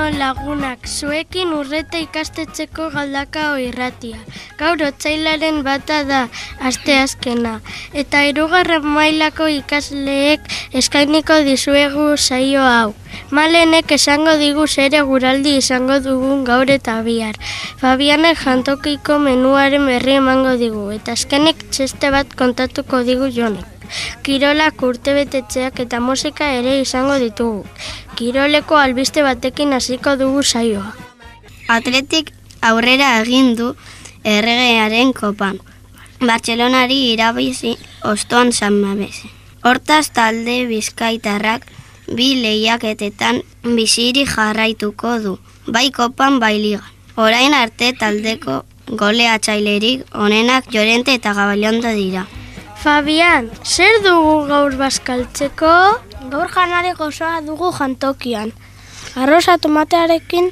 on lagunak, zuekin Urreta ikastetxeko Galdakao irratia. Gaur otsailaren 1 da asteazkena, eta 3. mailako ikasleek eskainiko dizuegu saio hau. Malenek esango digu zer eguraldi izango dugun gaur eta bihar. Fabianek jantokiko menuaren berri emango digu, eta azkenik txeste bat kontatuko digu Jonek. Kirolak, urtebetetxeak eta musika ere izango ditugu. Kiroleko albiste batekin hasiko dugu saioa. Atletik aurrera egin du erregearen kopan. Bartzelonari irabazi ostoan San Mamesen. Hortaz talde bizkaitarrak 2 lehiaketetan biziri jarraituko du, bai kopan bai ligan. Orain arte taldeko goleatzailerik onenak Llorente eta Gabilondo dira. Fabian, zer dugu gaur bazkaltzeko? Gaur janari gozoa dugu jantokian. Arroza tomatearekin,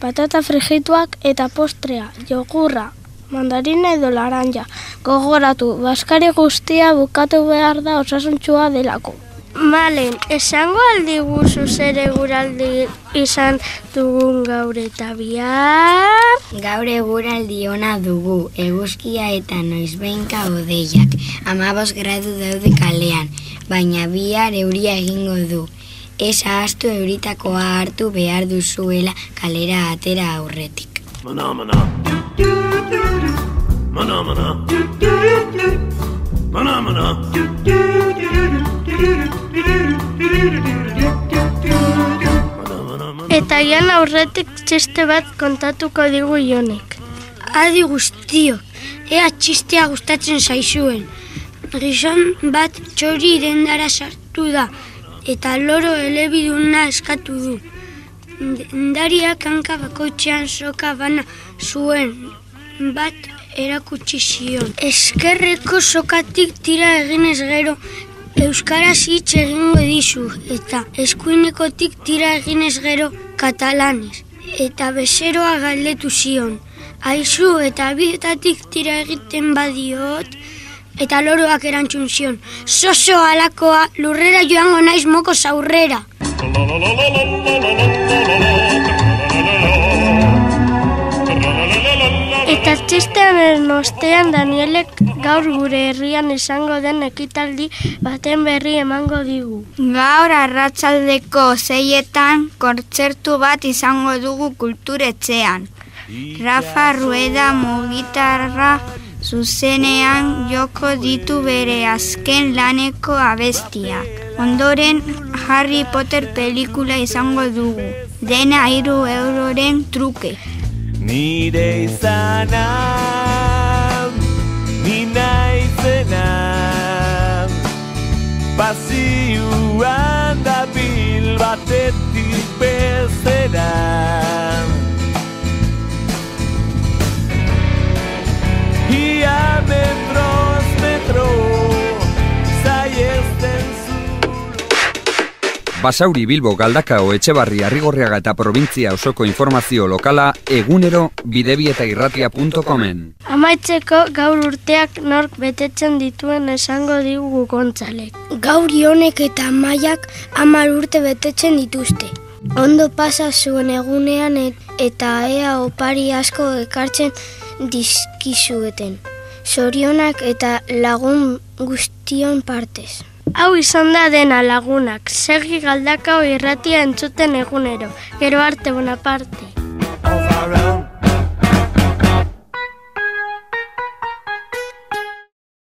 patata frigituak eta postrea, jogurra, mandarina edo laranja. Gogoratu, bazkari guztia bukatu behar da osasuntsua delako. Malen, esango aldiguzu zer eguraldi izan dugun gaur eta bihar? Gaur eguraldi ona dugu, eguzkia eta noizbehinka hodeiak. 15 gradu daude kalean, baina bihar euria egingo du. Ez ahaztu euritakoa hartu behar duzuela kalera atera aurretik. Mana, mana. Mana, mana. Mana, mana. Eta ian aurretik txiste bat kontatuko digu Jonek. Adi guztio, ea txistea gustatzen zaizuen. Gizon bat txori dendara sartu da, eta loro elebiduna eskatu du. Dendariak hanka bakoitzean soka bana zuen, bat erakutsi zion. Eskerreko sokatik tira eginez gero, euskaraz hitz egingo dizu, eta eskuinekotik tira eginez gero katalanez. Eta bezeroa galdetu zion. Aizu eta bietatik tira egiten badiot, eta loroak erantzun zion. Zozo alakoa, lurrera joango naiz mokoz aurrera. Eta txistean ostean Danielek gaur gure herrian izango den ekitaldi baten berri emango digu. Gaur arratsaldeko 6etan kontzertu bat izango dugu kulturetxean. Rafa Rueda mugitarra zuzenean joko ditu bere azken laneko abestiak. Ondoren Harry Potter pelikula izango dugu. Dena 3 euroren truke. Nire izana, ni naizena, pasioan dabil batetik bestera. Ia metroz metro, zaiezten Basauri, Bilbo, Galdakao, Etxebarri, Arrigorriaga eta provintzia osoko informazio lokala egunero bidebietairratia.comen. Amaitzeko gaur urteak nork betetzen dituen esango digu Gontzalek. Gaur Jonek eta Maiak 10 urte betetzen dituzte. Ondo pasa zuen egunean eta ea opari asko ekartzen dizkizueten. Zorionak eta lagun guztion partez. Hau izan da dena lagunak, segi Galdakao irratia entzuten egunero. Gero arte, Bonaparte.